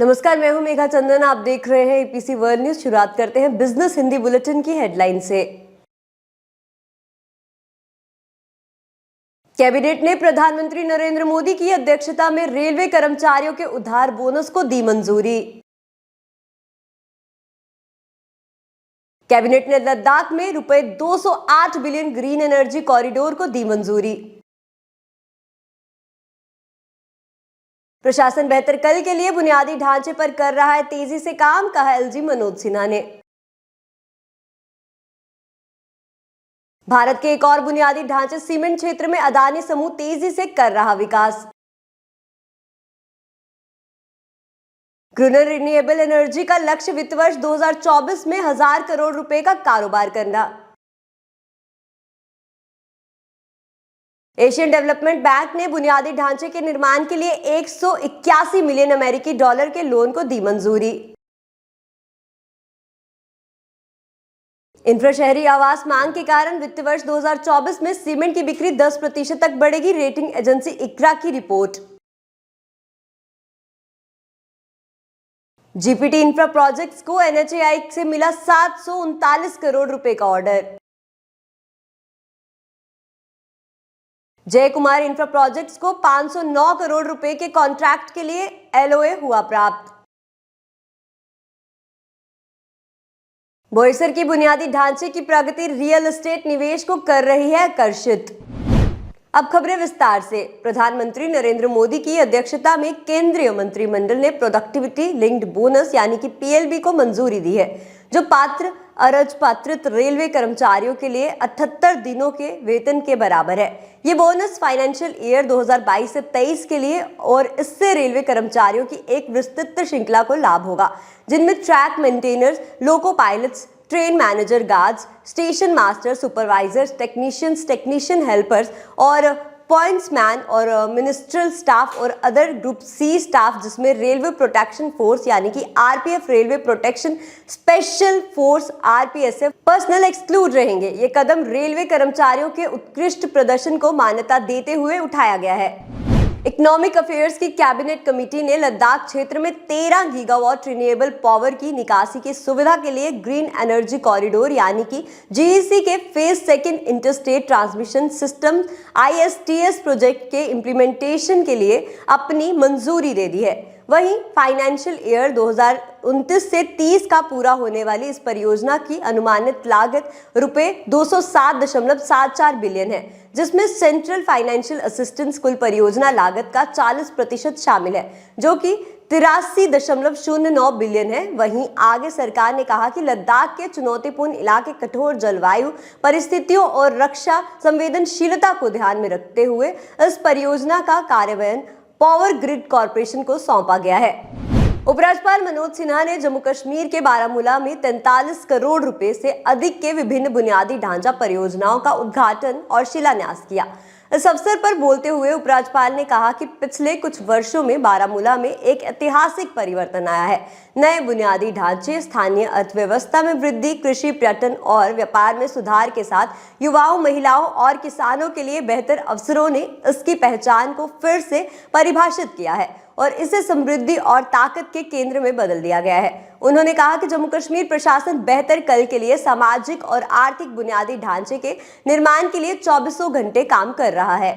नमस्कार, मैं हूं मेघा चंदन। आप देख रहे हैं एपीसी वर्ल्ड न्यूज। शुरुआत करते हैं बिजनेस हिंदी बुलेटिन की हेडलाइन से। कैबिनेट ने प्रधानमंत्री नरेंद्र मोदी की अध्यक्षता में रेलवे कर्मचारियों के उधार बोनस को दी मंजूरी। कैबिनेट ने लद्दाख में रुपए 208 बिलियन ग्रीन एनर्जी कॉरिडोर को दी मंजूरी। प्रशासन बेहतर कल के लिए बुनियादी ढांचे पर कर रहा है तेजी से काम, कहा एलजी मनोज सिन्हा ने। भारत के एक और बुनियादी ढांचे सीमेंट क्षेत्र में अदानी समूह तेजी से कर रहा विकास। ग्रीन रिन्यूएबल एनर्जी का लक्ष्य वित्त वर्ष 2024 में 1000 करोड़ रुपए का कारोबार करना। एशियन डेवलपमेंट बैंक ने बुनियादी ढांचे के निर्माण के लिए 181 मिलियन अमेरिकी डॉलर के लोन को दी मंजूरी। इंफ्रा शहरी आवास मांग के कारण वित्त वर्ष 2024 में सीमेंट की बिक्री 10% तक बढ़ेगी, रेटिंग एजेंसी इक्रा की रिपोर्ट। जीपीटी इंफ्रा प्रोजेक्ट्स को एनएचएआई से मिला 739 करोड़ रुपए का ऑर्डर। जय कुमार इंफ्रा प्रोजेक्ट्स को 509 करोड़ रुपए के कॉन्ट्रैक्ट के लिए एलओए हुआ प्राप्त। बोईसर की बुनियादी ढांचे की प्रगति रियल एस्टेट निवेश को कर रही है आकर्षित। अब खबरें विस्तार से। प्रधानमंत्री नरेंद्र मोदी की अध्यक्षता में केंद्रीय मंत्रिमंडल ने प्रोडक्टिविटी लिंक्ड बोनस यानी कि पीएलबी को मंजूरी दी है, जो पात्र अराजपत्रित रेलवे कर्मचारियों के लिए 78 दिनों के वेतन के बराबर है। ये बोनस फाइनेंशियल ईयर 2022 से 23 के लिए और इससे रेलवे कर्मचारियों की एक विस्तृत श्रृंखला को लाभ होगा, जिनमें ट्रैक मेंटेनर्स, लोको pilots, train manager, guards, station master, supervisors, technicians, technician helpers और पॉइंट्समैन और मिनिस्ट्रियल स्टाफ और अदर ग्रुप सी स्टाफ, जिसमें रेलवे प्रोटेक्शन फोर्स यानी कि RPF, railway protection special force RPSF personal exclude रहेंगे। ये कदम रेलवे कर्मचारियों के उत्कृष्ट प्रदर्शन को मान्यता देते हुए उठाया गया है। इकोनॉमिक अफेयर्स की कैबिनेट कमेटी ने लद्दाख क्षेत्र में 13 गीगावाट रिन्यूएबल पावर की निकासी की सुविधा के लिए ग्रीन एनर्जी कॉरिडोर यानी कि जीईसी के phase second interstate transmission system ISTS project के इम्प्लीमेंटेशन के लिए अपनी मंजूरी दे दी है। वहीं फाइनेंशियल ईयर 2029 से 30 का पूरा होने वाली इस परियोजना की अनुमानित लागत रुपए 207.74 बिलियन है, जिसमें सेंट्रल फाइनेंशियल असिस्टेंस कुल परियोजना लागत का 40% शामिल है, जो कि 83.09 बिलियन है। वहीं आगे सरकार ने कहा कि लद्दाख के चुनौतीपूर्ण इलाके, कठोर जलवायु परिस्थितियों और रक्षा संवेदनशीलता को ध्यान में रखते हुए इस परियोजना का कार्यान्वयन पावर ग्रिड कॉर्पोरेशन को सौंपा गया है। उपराज्यपाल मनोज सिन्हा ने जम्मू कश्मीर के बारामूला में 43 करोड़ रुपए से अधिक के विभिन्न बुनियादी ढांचा परियोजनाओं का उद्घाटन और शिलान्यास किया। इस अवसर पर बोलते हुए उपराज्यपाल ने कहा कि पिछले कुछ वर्षों में बारामूला में एक ऐतिहासिक परिवर्तन आया है। नए बुनियादी ढांचे, स्थानीय अर्थव्यवस्था में वृद्धि, कृषि, पर्यटन और व्यापार में सुधार के साथ युवाओं, महिलाओं और किसानों के लिए बेहतर अवसरों ने इसकी पहचान को फिर से परिभाषित किया है और इसे समृद्धि और ताकत के केंद्र में बदल दिया गया है। उन्होंने कहा कि जम्मू कश्मीर प्रशासन बेहतर कल के लिए सामाजिक और आर्थिक बुनियादी ढांचे के निर्माण के लिए 24 घंटे काम कर रहा है।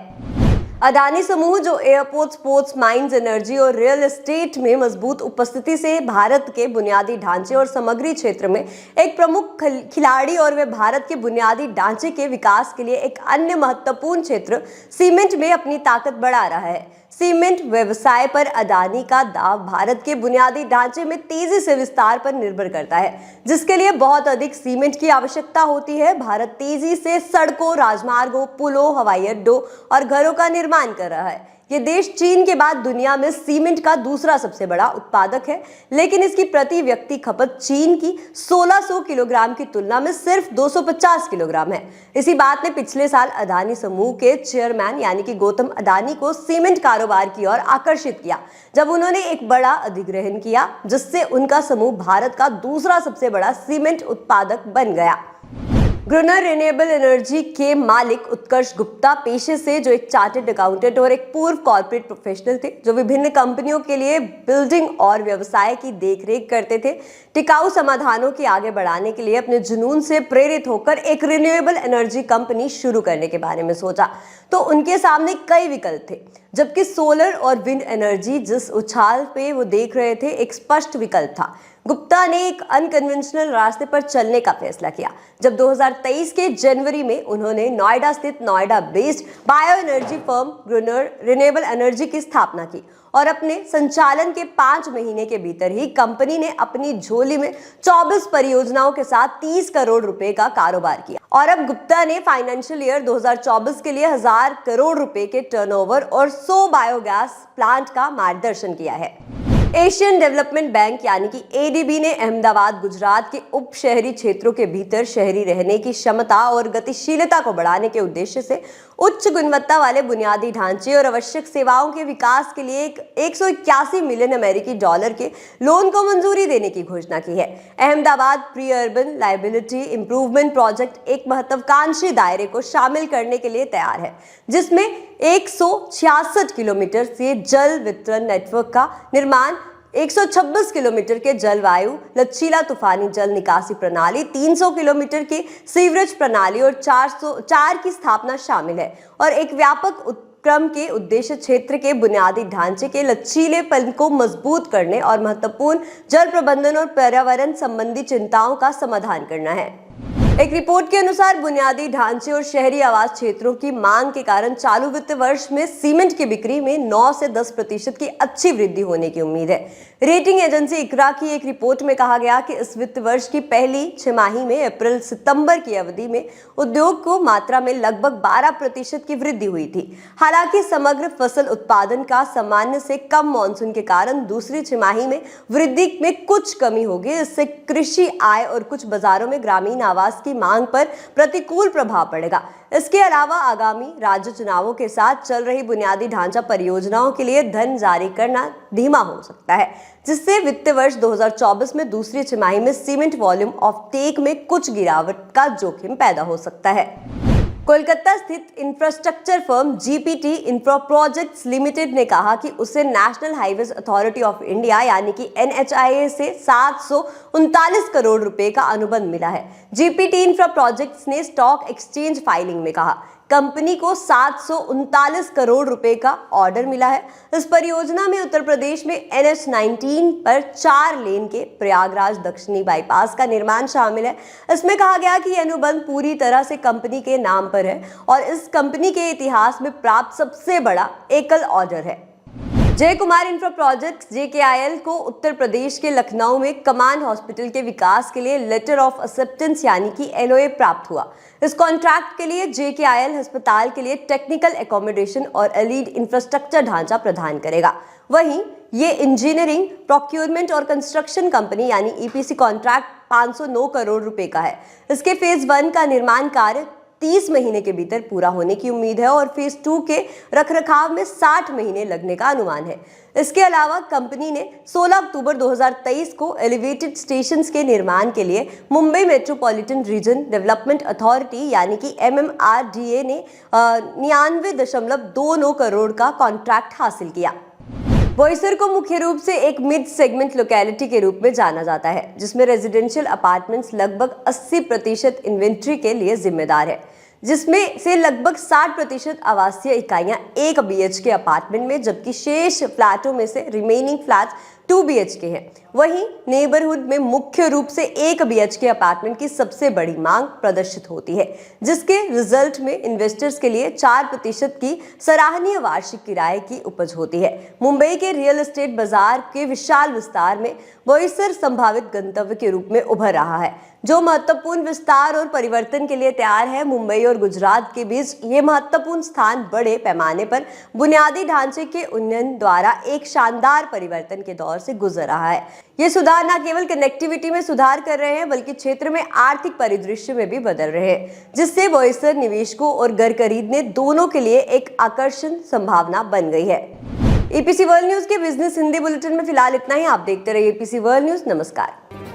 अदानी समूह, जो एयरपोर्ट, स्पोर्ट्स, माइंस, एनर्जी और रियल एस्टेट में मजबूत उपस्थिति से भारत के बुनियादी ढांचे और सामग्री क्षेत्र में एक प्रमुख खिलाड़ी और वे भारत के बुनियादी ढांचे के विकास के लिए एक अन्य महत्वपूर्ण क्षेत्र सीमेंट में अपनी ताकत बढ़ा रहा है। सीमेंट व्यवसाय पर अदानी का दाव भारत के बुनियादी ढांचे में तेजी से विस्तार पर निर्भर करता है, जिसके लिए बहुत अधिक सीमेंट की आवश्यकता होती है। भारत तेजी से सड़कों, राजमार्गों, पुलों, हवाई अड्डों और घरों का निर्माण कर रहा है। ये देश चीन के बाद दुनिया में सीमेंट का दूसरा सबसे बड़ा उत्पादक है, लेकिन इसकी प्रति व्यक्ति खपत चीन की 1600 किलोग्राम की तुलना में सिर्फ 250 किलोग्राम है। इसी बात ने पिछले साल अदानी समूह के चेयरमैन यानी कि गौतम अदानी को सीमेंट कारोबार की ओर आकर्षित किया, जब उन्होंने एक बड़ा अधिग्रहण किया, जिससे उनका समूह भारत का दूसरा सबसे बड़ा सीमेंट उत्पादक बन गया। ग्रुनर रिन्यूएबल एनर्जी के मालिक उत्कर्ष गुप्ता पेशे से जो एक चार्टर्ड अकाउंटेंट और एक पूर्व कॉर्पोरेट प्रोफेशनल थे, जो विभिन्न कंपनियों के लिए बिल्डिंग और व्यवसाय की देखरेख करते थे। टिकाऊ समाधानों की आगे बढ़ाने के लिए अपने जुनून से प्रेरित होकर एक रिन्यूएबल एनर्जी कंपनी शुरू करने के बारे में सोचा तो उनके सामने कई विकल्प थे, जबकि सोलर और विंड एनर्जी जिस उछाल पे वो देख रहे थे एक स्पष्ट विकल्प था। गुप्ता ने एक अनकन्वेंशनल रास्ते पर चलने का फैसला किया जब 2023 के जनवरी में उन्होंने नोएडा स्थित Noida based bio energy firm Gruner renewable energy की स्थापना की और अपने संचालन के 5 महीने के भीतर ही कंपनी ने अपनी झोली में 24 परियोजनाओं के साथ 30 करोड़ रुपए का कारोबार किया और अब गुप्ता ने फाइनेंशियल ईयर 2024 के लिए 1000 करोड़ रुपए के टर्नओवर और 100 बायोगैस प्लांट का मार्गदर्शन किया है। एशियन डेवलपमेंट बैंक यानी कि एडीबी ने अहमदाबाद गुजरात के उप शहरी क्षेत्रों के भीतर शहरी रहने की क्षमता और गतिशीलता को बढ़ाने के उद्देश्य से उच्च गुणवत्ता वाले बुनियादी ढांचे और आवश्यक सेवाओं के विकास के लिए एक 181 मिलियन अमेरिकी डॉलर के लोन को मंजूरी देने की घोषणा की है। Ahmedabad pre urban liability improvement project एक महत्वाकांक्षी दायरे को शामिल करने के लिए तैयार है, जिसमें 166 किलोमीटर से जल वितरण नेटवर्क का निर्माण, 126 किलोमीटर के जलवायु लचीला तूफानी जल निकासी प्रणाली, 300 किलोमीटर की सीवरेज प्रणाली और 404 की स्थापना शामिल है और एक व्यापक उपक्रम के उद्देश्य क्षेत्र के बुनियादी ढांचे के लचीलेपन को मजबूत करने और महत्वपूर्ण जल प्रबंधन और पर्यावरण संबंधी चिंताओं का समाधान करना है। एक रिपोर्ट के अनुसार बुनियादी ढांचे और शहरी आवास क्षेत्रों की मांग के कारण चालू वित्त वर्ष में सीमेंट की बिक्री में 9 से 10% की अच्छी वृद्धि होने की उम्मीद है। रेटिंग एजेंसी इक्रा की एक रिपोर्ट में कहा गया कि इस वित्त वर्ष की पहली छमाही में अप्रैल सितंबर की अवधि में उद्योग को मात्रा में लगभग 12% की वृद्धि हुई थी। हालांकि समग्र फसल उत्पादन का सामान्य से कम मानसून के कारण दूसरी छमाही में वृद्धि में कुछ कमी होगी। इससे कृषि आय और कुछ बाजारों में ग्रामीण आवास की मांग पर प्रतिकूल प्रभाव पड़ेगा। इसके अलावा आगामी राज्य चुनावों के साथ चल रही बुनियादी ढांचा परियोजनाओं के लिए धन जारी करना धीमा हो सकता है, जिससे वित्त वर्ष 2024 में दूसरी छमाही में सीमेंट वॉल्यूम ऑफ टेक में कुछ गिरावट का जोखिम पैदा हो सकता है। कोलकाता स्थित infrastructure firm GPT infra projects limited ने कहा कि उसे national highways authority of India यानी कि एनएचआईए से 739 करोड़ रुपए का अनुबंध मिला है। जीपीटी इंफ्रा प्रोजेक्ट्स ने स्टॉक एक्सचेंज फाइलिंग में कहा कंपनी को 739 करोड़ रुपए का ऑर्डर मिला है। इस परियोजना में उत्तर प्रदेश में NH19 पर 4 लेन के प्रयागराज दक्षिणी बाईपास का निर्माण शामिल है। इसमें कहा गया कि यह अनुबंध पूरी तरह से कंपनी के नाम पर है और इस कंपनी के इतिहास में प्राप्त सबसे बड़ा एकल ऑर्डर है। जय कुमार इंफ्रा प्रोजेक्ट्स JKIL को उत्तर प्रदेश के लखनऊ में कमांड हॉस्पिटल के विकास के लिए लेटर ऑफ एक्सेप्टेंस यानी कि LOA प्राप्त हुआ। इस कॉन्ट्रैक्ट के लिए JKIL अस्पताल के लिए टेक्निकल एकोमोडेशन और एलीड इंफ्रास्ट्रक्चर ढांचा प्रदान करेगा। वहीं ये इंजीनियरिंग, प्रोक्योरमेंट और कंस्ट्रक्शन कंपनी यानी EPC कॉन्ट्रैक्ट 509 करोड़ रुपए का है। इसके फेज 1 का निर्माण कार्य 30 महीने के भीतर पूरा होने की उम्मीद है और फेज 2 के रखरखाव में 60 महीने लगने का अनुमान है। इसके अलावा कंपनी ने 16 अक्टूबर 2023 को एलिवेटेड स्टेशंस के निर्माण के लिए Mumbai metropolitan region development authority यानी कि MMRDA ने 99.29 करोड़ का कॉन्ट्रैक्ट हासिल किया। बोईसर को मुख्य रूप से एक मिड सेगमेंट लोकेलिटी के रूप में जाना जाता है, जिसमें रेजिडेंशियल अपार्टमेंट्स लगभग 80% इन्वेंट्री के लिए जिम्मेदार है, जिसमें से लगभग 60% आवासीय इकाइयां 1 BHK अपार्टमेंट में, जबकि शेष फ्लैटों में से रिमेनिंग फ्लैट 2 BHK है। वहीं नेबरहुड में मुख्य रूप से 1 BHK अपार्टमेंट की सबसे बड़ी मांग प्रदर्शित होती है, जिसके रिजल्ट में इन्वेस्टर्स के लिए 4% की सराहनीय वार्षिक किराए की उपज होती है। मुंबई के रियल एस्टेट बाजार के विशाल विस्तार में बोईसर संभावित गंतव्य के रूप में उभर रहा है, जो महत्वपूर्ण विस्तार और परिवर्तन के लिए तैयार है। मुंबई और गुजरात के बीच ये महत्वपूर्ण स्थान बड़े पैमाने पर बुनियादी ढांचे के उन्नयन द्वारा एक शानदार परिवर्तन के दौर से गुजर रहा है। ये सुधार न केवल कनेक्टिविटी में सुधार कर रहे हैं, बल्कि क्षेत्र में आर्थिक परिदृश्य में भी बदल रहे हैं, जिससे बोईसर निवेशकों और घर खरीदने दोनों के लिए एक आकर्षण संभावना बन गई है। EPC वर्ल्ड न्यूज के बिजनेस हिंदी बुलेटिन में फिलहाल इतना ही। आप देखते रहिए EPC वर्ल्ड न्यूज। नमस्कार।